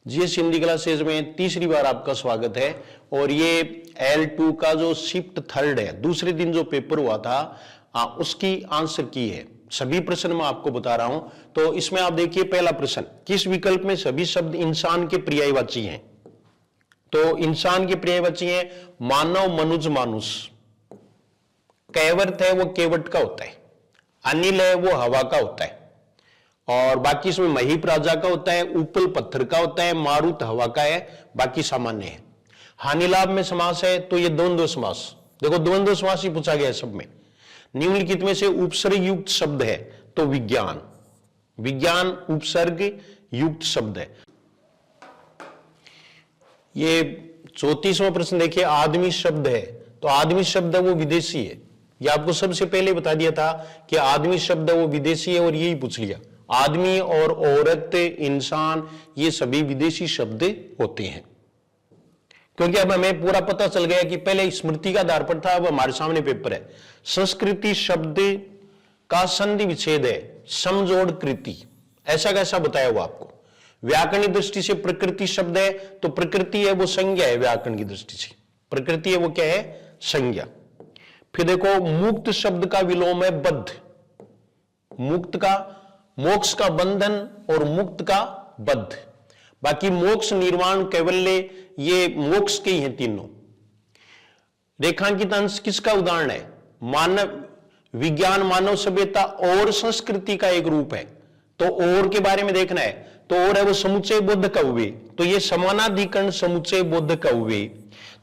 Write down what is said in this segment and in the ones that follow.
GS Hindi classes में तीसरी बार आपका स्वागत है। और ये L2 का जो शिफ्ट थर्ड है, दूसरे दिन जो पेपर हुआ था उसकी आंसर की है। सभी प्रश्न मैं आपको बता रहा हूं। तो इसमें आप देखिए, पहला प्रश्न, किस विकल्प में सभी शब्द इंसान के पर्यायवाची हैं? तो इंसान के पर्यायवाची हैं मानव, मनुज, मानुष। कैवर्त है वो केवट का होता है, अनिल है वो हवा का होता है, और बाकी इसमें महीप राजा का होता है, उपल पत्थर का होता है, मारुत हवा का है, बाकी सामान्य है। हानिलाभ में समास है तो ये द्वंद्व समास। देखो द्वंद्व समास ही पूछा गया है सब में। निम्नलिखित में से उपसर्ग युक्त शब्द है तो विज्ञान। विज्ञान उपसर्ग युक्त शब्द है। ये 34वां प्रश्न देखिए, आदमी शब्द है तो आदमी शब्द है वो विदेशी है। ये आपको सबसे पहले बता दिया था कि आदमी शब्द है वो विदेशी है, और यही पूछ लिया। आदमी और औरत, इंसान, ये सभी विदेशी शब्द होते हैं। क्योंकि अब हमें पूरा पता चल गया कि पहले स्मृति का आधार पर था, अब हमारे सामने पेपर है। संस्कृति शब्द का संधि विच्छेद है समजोड़ कृति, ऐसा कैसा बताया हुआ आपको। व्याकरणिक दृष्टि से प्रकृति शब्द है तो प्रकृति है वो संज्ञा है। व्याकरण की दृष्टि से प्रकृति है वो क्या है? संज्ञा। फिर देखो, मुक्त शब्द का विलोम है बद्ध। मुक्त का मोक्ष का बंधन और मुक्त का बद्ध। बाकी मोक्ष, निर्वाण, कैवल्य, ये मोक्ष के ही हैं तीनों। रेखांकित अंश किसका उदाहरण है? मानव विज्ञान, मानव सभ्यता और संस्कृति का एक रूप है। तो और के बारे में देखना है तो और है वो समुच्चय बोध कव्वे। तो ये समानाधिकरण समुच्चय बोध कव्वे।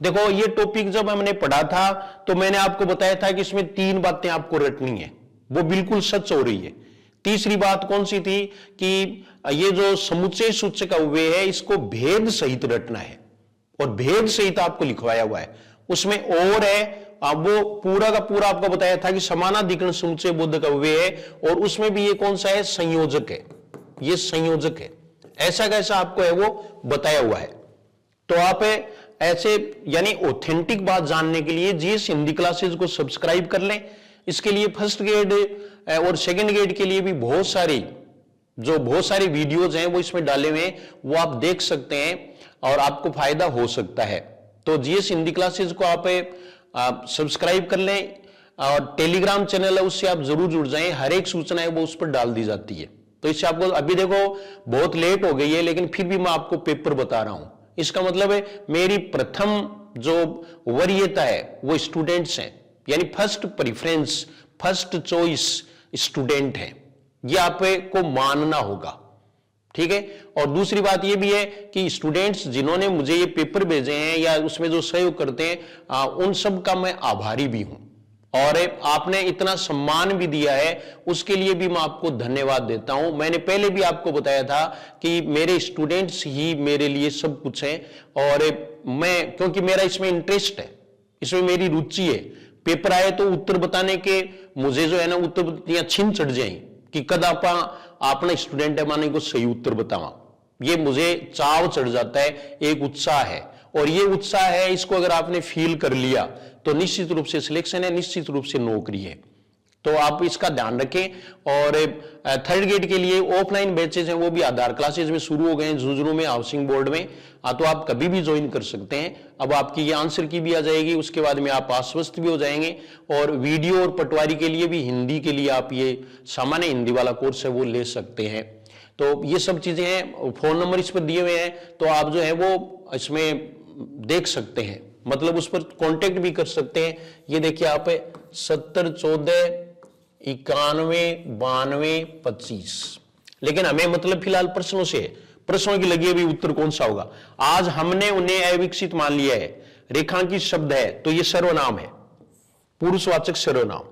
देखो ये टॉपिक जब हमने पढ़ा था तो मैंने आपको बताया था कि इसमें 3 बातें आपको रटनी है, वो बिल्कुल सच हो रही है। तीसरी बात कौन सी थी कि ये जो समुच्चय सूचक कव्वे है इसको भेद सहित रटना है, और भेद सहित आपको लिखवाया हुआ है। उसमें और है, अब वो पूरा का पूरा आपको बताया था कि समानाधिकरण समुच्चय बोध कव्वे है, और उसमें भी ये कौन सा है? संयोजक है। ये संयोजक है। ऐसा कैसा आपको है वो बताया हुआ है। तो आप ऐसे यानी ऑथेंटिक बात जानने के लिए जीएस हिंदी क्लासेज को सब्सक्राइब कर लें। इसके लिए फर्स्ट ग्रेड और सेकंड ग्रेड के लिए भी बहुत सारी वीडियोज हैं वो इसमें डाले हुए हैं, वो आप देख सकते हैं और आपको फायदा हो सकता है। तो जीएस हिंदी क्लासेज को आप सब्सक्राइब कर लें, और टेलीग्राम चैनल है उससे आप जरूर जुड़ जाएं। हर एक सूचना है वो उस पर डाल दी जाती है। तो इससे आपको, अभी देखो बहुत लेट हो गई है लेकिन फिर भी मैं आपको पेपर बता रहा हूं। इसका मतलब है मेरी प्रथम जो वरीयता है वो स्टूडेंट्स हैं, यानी first preference, first choice student है। ये आपको मानना होगा, ठीक है। और दूसरी बात ये भी है कि स्टूडेंट्स जिन्होंने मुझे ये पेपर भेजे हैं या उसमें जो सहयोग करते हैं उन सब का मैं आभारी भी हूं, और आपने इतना सम्मान भी दिया है उसके लिए भी मैं आपको धन्यवाद देता हूं। मैंने पहले भी आपको बताया था कि मेरे स्टूडेंट्स ही मेरे लिए सब कुछ है, और मैं, क्योंकि मेरा इसमें इंटरेस्ट है, इसमें मेरी रुचि है। पेपर आए तो उत्तर बताने के मुझे जो है ना उत्तर छीन चढ़ जाए कि कद आपने स्टूडेंट है माने को सही उत्तर बतावा, ये मुझे चाव चढ़ जाता है, एक उत्साह है। और ये उत्साह है, इसको अगर आपने फील कर लिया तो निश्चित रूप से सिलेक्शन है, निश्चित रूप से नौकरी है। तो आप इसका ध्यान रखें। और थर्ड ग्रेड के लिए ऑफलाइन बैचेज हैं वो भी आधार क्लासेज में शुरू हो गए हैं, झुंझुनू में, हाउसिंग बोर्ड में। तो आप कभी भी ज्वाइन कर सकते हैं। अब आपकी ये आंसर की भी आ जाएगी, उसके बाद में आप आश्वस्त भी हो जाएंगे। और वीडियो और पटवारी के लिए भी, हिंदी के लिए आप ये सामान्य हिंदी वाला कोर्स है वो ले सकते हैं। तो ये सब चीजें हैं, फोन नंबर इस पर दिए हुए हैं, तो आप जो है वो इसमें देख सकते हैं, मतलब उस पर कांटेक्ट भी कर सकते हैं। ये देखिए आप 70 14 91 92 25। लेकिन हमें मतलब फिलहाल प्रश्नों से है, प्रश्नों की लगी अभी उत्तर कौन सा होगा। आज हमने उन्हें अविकसित मान लिया है। रेखांकित शब्द है तो ये सर्वनाम है, पुरुषवाचक सर्वनाम।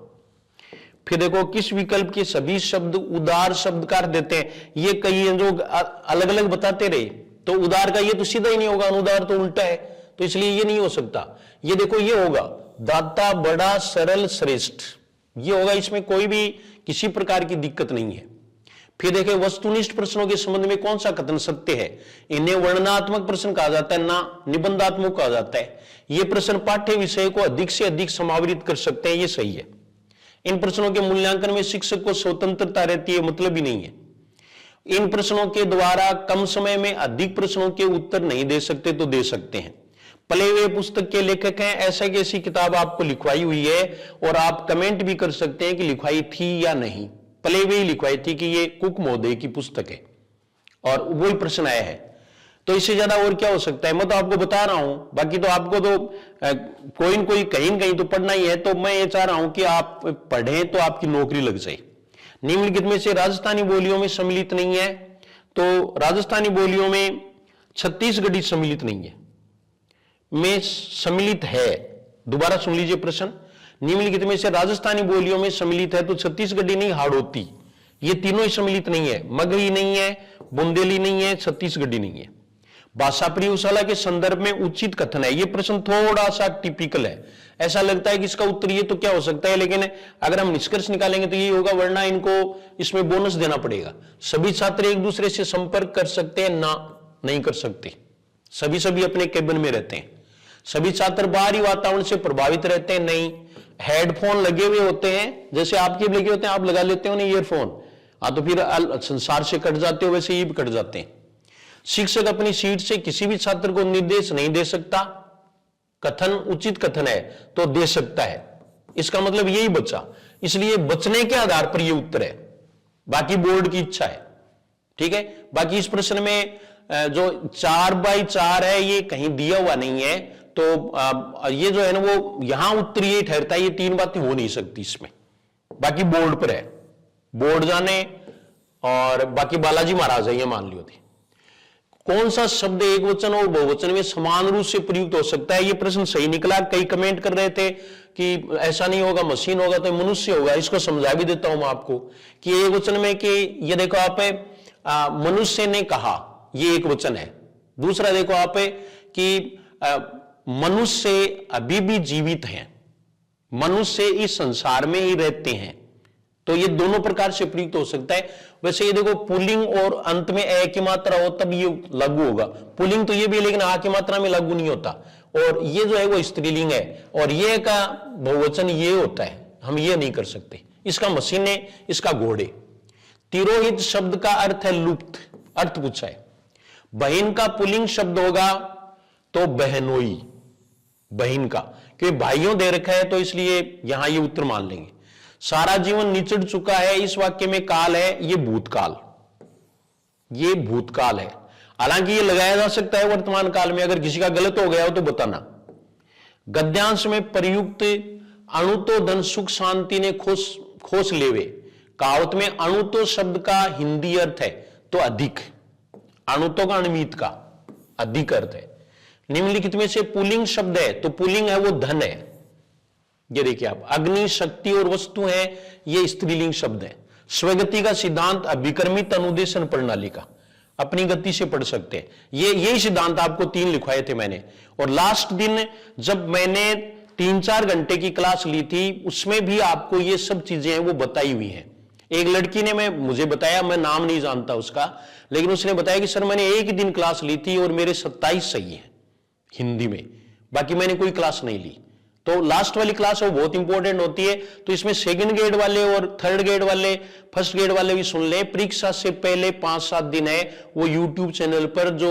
फिर देखो, किस विकल्प के सभी शब्द उदार शब्द का अर्थ देते हैं? ये कई जो अलग अलग बताते रहे तो उदार का ये तो सीधा ही नहीं होगा, अनुदार तो उल्टा है, तो इसलिए ये नहीं हो सकता। ये देखो ये होगा दाता, बड़ा, सरल, श्रेष्ठ, ये होगा। इसमें कोई भी किसी प्रकार की दिक्कत नहीं है। फिर देखें, वस्तुनिष्ठ प्रश्नों के संबंध में कौन सा कथन सत्य है? इन्हें वर्णनात्मक प्रश्न कहा जाता है, ना निबंधात्मक कहा जाता है। ये प्रश्न पाठ्य विषय को अधिक से अधिक समावृत कर सकते हैं, ये सही है। इन प्रश्नों के मूल्यांकन में शिक्षक को स्वतंत्रता रहती है, मतलब ही नहीं है। इन प्रश्नों के द्वारा कम समय में अधिक प्रश्नों के उत्तर नहीं दे सकते तो दे सकते हैं। प्ले वे पुस्तक के लेखक हैं, ऐसा की ऐसी किताब आपको लिखवाई हुई है और आप कमेंट भी कर सकते हैं कि लिखवाई थी या नहीं। प्ले वे लिखवाई थी कि ये कुक महोदय की पुस्तक है और वही प्रश्न आया है, तो इससे ज्यादा और क्या हो सकता है। मैं तो आपको बता रहा हूं, बाकी तो आपको तो कोई न कोई कहीं न कहीं तो पढ़ना ही है। तो मैं ये चाह रहा हूं कि आप पढ़ें तो आपकी नौकरी लग जाए। निम्नलिखित में से राजस्थानी बोलियों में सम्मिलित नहीं है, तो राजस्थानी बोलियों में छत्तीसगढ़ी सम्मिलित नहीं है, में सम्मिलित है। दोबारा सुन लीजिए प्रश्न, निम्नलिखित में से राजस्थानी बोलियों में सम्मिलित है तो छत्तीसगढ़ी नहीं, हाड़ौती, ये तीनों ही सम्मिलित नहीं है। मगही नहीं है, बुंदेली नहीं है, छत्तीसगढ़ी नहीं है। भाषा प्रयोगशाला के संदर्भ में उचित कथन है। ये प्रश्न थोड़ा सा टिपिकल है, ऐसा लगता है कि इसका उत्तर ये तो क्या हो सकता है, लेकिन अगर हम निष्कर्ष निकालेंगे तो ये होगा, वरना इनको इसमें बोनस देना पड़ेगा। सभी छात्र एक दूसरे से संपर्क कर सकते हैं ना, नहीं कर सकते। सभी अपने केबिन में रहते हैं। सभी छात्र बाहरी वातावरण से प्रभावित रहते हैं, नहीं। हेडफोन लगे हुए होते हैं, जैसे आपके लगे होते हैं, आप लगा लेते हो ना ईयरफोन, हाँ, तो फिर संसार से कट जाते हो, वैसे ये भी कट जाते हैं। शिक्षक अपनी सीट से किसी भी छात्र को निर्देश नहीं दे सकता। कथन उचित कथन है तो दे सकता है, इसका मतलब यही बचा, इसलिए बचने के आधार पर यह उत्तर है, बाकी बोर्ड की इच्छा है। ठीक है, बाकी इस प्रश्न में जो 4/4 है ये कहीं दिया हुआ नहीं है, तो ये जो है ना वो यहां उत्तर ये ठहरता है, ये 3 बातें हो नहीं सकती इसमें, बाकी बोर्ड पर है, बोर्ड जाने। और बाकी बालाजी महाराज है, ये मान लियो थी। कौन सा शब्द एक वचन और बहुवचन में समान रूप से प्रयुक्त हो सकता है, ये प्रश्न सही निकला। कई कमेंट कर रहे थे कि ऐसा नहीं होगा, मशीन होगा तो मनुष्य होगा। इसको समझा भी देता हूं मैं आपको कि एक वचन में कि ये देखो आप मनुष्य ने कहा, ये एक वचन है। दूसरा देखो आप कि मनुष्य अभी भी जीवित हैं, मनुष्य इस संसार में ही रहते हैं, तो ये दोनों प्रकार से प्रयुक्त हो सकता है। वैसे ये देखो पुल्लिंग और अंत में ए की मात्रा हो तब ये लागू होगा, पुल्लिंग तो ये भी, लेकिन आ की मात्रा में लागू नहीं होता। और ये जो है वो स्त्रीलिंग है, और ये का बहुवचन ये होता है, हम ये नहीं कर सकते। इसका मशीन है, इसका घोड़े। तिरोहित शब्द का अर्थ है लुप्त, अर्थ पूछा है। बहन का पुल्लिंग शब्द होगा तो बहनोई, बहन का, क्योंकि भाइयों दे रखा है तो इसलिए यहां ये उत्तर मान लेंगे। सारा जीवन निचड़ चुका है, इस वाक्य में काल है, ये भूतकाल, ये भूतकाल है। हालांकि ये लगाया जा सकता है वर्तमान काल में, अगर किसी का गलत हो गया हो तो बताना। गद्यांश में प्रयुक्त अणु तो धन सुख शांति ने खोस लेवे, कहावत में अणु तो शब्द का हिंदी अर्थ है तो अधिक, अणु तो का अणुमित का अधिक अर्थ है। निम्नलिखित में से पुल्लिंग शब्द है तो पुल्लिंग है वो धन है। ये देखिए आप, अग्नि, शक्ति और वस्तु है, ये स्त्रीलिंग शब्द है। स्वगति का सिद्धांत अभिक्रमित अनुदेशन प्रणाली का, अपनी गति से पढ़ सकते हैं। यही सिद्धांत आपको 3 लिखवाए थे मैंने, और लास्ट दिन जब मैंने 3-4 घंटे की क्लास ली थी उसमें भी आपको ये सब चीजें हैं वो बताई हुई हैं। एक लड़की ने मुझे बताया, मैं नाम नहीं जानता उसका, लेकिन उसने बताया कि सर मैंने एक दिन क्लास ली थी और मेरे 27 सही है हिंदी में, बाकी मैंने कोई क्लास नहीं ली। तो लास्ट वाली क्लास वो बहुत इंपॉर्टेंट होती है, तो इसमें सेकंड ग्रेड वाले और थर्ड ग्रेड वाले, फर्स्ट ग्रेड वाले भी सुन लें। परीक्षा से पहले 5-7 दिन है वो यूट्यूब चैनल पर, जो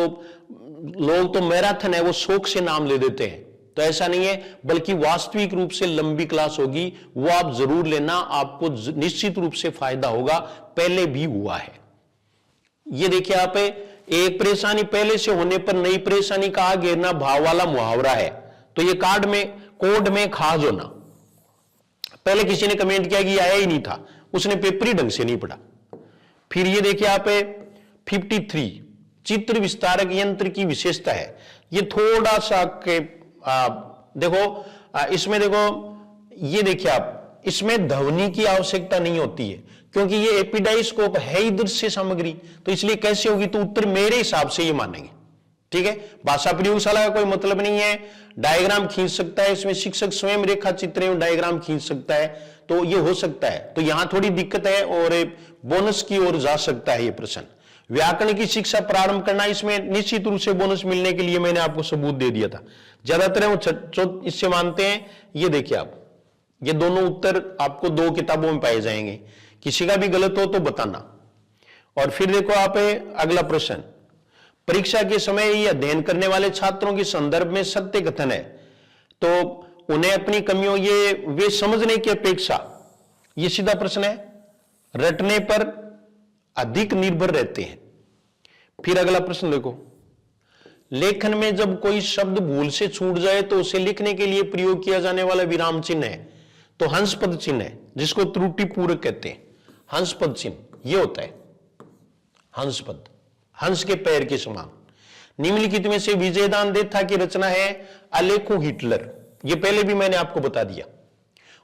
लोग तो मैराथन है वो शौक से नाम ले देते हैं, तो ऐसा नहीं है, बल्कि वास्तविक रूप से लंबी क्लास होगी, वो आप जरूर लेना, आपको निश्चित रूप से फायदा होगा, पहले भी हुआ है। ये देखिए आप, एक परेशानी पहले से होने पर नई परेशानी का आ घेरना भाव वाला मुहावरा है, तो ये कोड में खास होना। पहले किसी ने कमेंट किया कि आया ही नहीं था, उसने पेपर ही ढंग से नहीं पढ़ा। फिर ये देखिए आप 53 चित्र विस्तारक यंत्र की विशेषता है। ये थोड़ा सा देखो इसमें देखो, ये देखिए आप, इसमें ध्वनि की आवश्यकता नहीं होती है क्योंकि ये एपिडाइस्कोप है ही दृश्य सामग्री, तो इसलिए कैसे होगी, तो उत्तर मेरे हिसाब से ये मानेंगे। ठीक है, भाषा प्रयोगशाला का कोई मतलब नहीं है। डायग्राम खींच सकता है, इसमें शिक्षक स्वयं रेखा चित्र में डायग्राम खींच सकता है, तो ये हो सकता है। तो यहां थोड़ी दिक्कत है और बोनस की ओर जा सकता है ये प्रश्न। व्याकरण की शिक्षा प्रारंभ करना, इसमें निश्चित रूप से बोनस मिलने के लिए मैंने आपको सबूत दे दिया था। ज्यादातर वो इससे मानते हैं। ये देखिए आप, ये दोनों उत्तर आपको 2 किताबों में पाए जाएंगे, किसी का भी गलत हो तो बताना। और फिर देखो आप अगला प्रश्न, परीक्षा के समय ये अध्ययन करने वाले छात्रों के संदर्भ में सत्य कथन है, तो उन्हें अपनी कमियों ये वे समझने की अपेक्षा, ये सीधा प्रश्न है, रटने पर अधिक निर्भर रहते हैं। फिर अगला प्रश्न देखो, लेखन में जब कोई शब्द भूल से छूट जाए तो उसे लिखने के लिए प्रयोग किया जाने वाला विराम चिन्ह है, तो हंसपद चिन्ह है, जिसको त्रुटि पूरक कहते हैं। हंसपद चिन्ह ये होता है हंसपद, हंस के पैर के समान। निम्नलिखित में से विजयदान देथा की रचना है अलेखो हिटलर, ये पहले भी मैंने आपको बता दिया।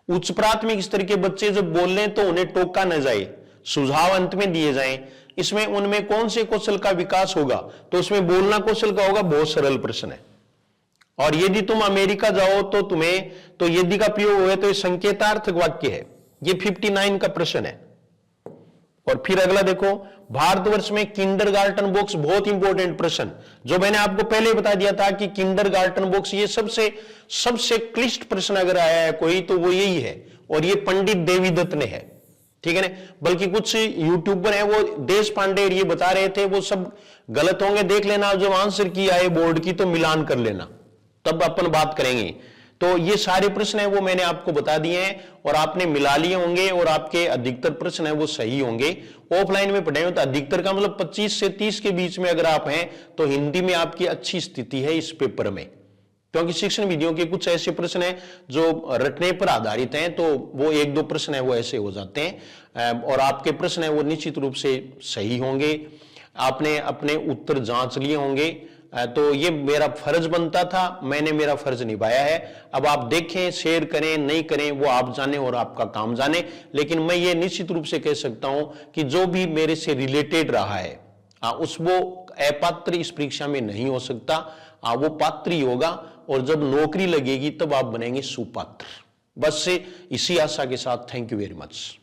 उच्च प्राथमिक स्तर के बच्चे जब बोल लें तो उन्हें टोका न जाए, सुझाव अंत में दिए जाएं। इसमें उनमें कौन से कौशल का विकास होगा, तो उसमें बोलना कौशल का होगा। बहुत सरल प्रश्न है। और यदि तुम अमेरिका जाओ तो तुम्हें, तो यदि का प्रयोग हुआ तो ये संकेतार्थक वाक्य है। ये 59 का प्रश्न है। और फिर अगला देखो, भारतवर्ष में किंडरगार्टन बॉक्स, बहुत इंपॉर्टेंट प्रश्न, जो मैंने आपको पहले बता दिया था कि किंडरगार्टन बॉक्स ये सबसे क्लिष्ट प्रश्न अगर आया है कोई तो वो यही है। और ये पंडित देवीदत्त ने है, ठीक है ना। बल्कि कुछ यूट्यूबर है वो देश पांडे ये बता रहे थे, वो सब गलत होंगे, देख लेना। जब आंसर की आए बोर्ड की तो मिलान कर लेना, तब अपन बात करेंगे। तो ये सारे प्रश्न है वो मैंने आपको बता दिए हैं और आपने मिला लिए होंगे और आपके अधिकतर प्रश्न है वो सही होंगे। ऑफलाइन में पढ़े हो तो अधिकतर का मतलब 25 से 30 के बीच में अगर आप हैं तो हिंदी में आपकी अच्छी स्थिति है इस पेपर में, क्योंकि शिक्षण विधियों के कुछ ऐसे प्रश्न हैं जो रटने पर आधारित हैं, तो वो 1-2 प्रश्न है वो ऐसे हो जाते हैं और आपके प्रश्न है वो निश्चित रूप से सही होंगे। आपने अपने उत्तर जांच लिए होंगे, तो ये मेरा फर्ज बनता था, मैंने मेरा फर्ज निभाया है। अब आप देखें, शेयर करें नहीं करें वो आप जाने और आपका काम जाने। लेकिन मैं ये निश्चित रूप से कह सकता हूं कि जो भी मेरे से रिलेटेड रहा है उस वो अपात्र इस परीक्षा में नहीं हो सकता, वो पात्र ही होगा। और जब नौकरी लगेगी तब आप बनेंगे सुपात्र। बस से इसी आशा के साथ थैंक यू वेरी मच।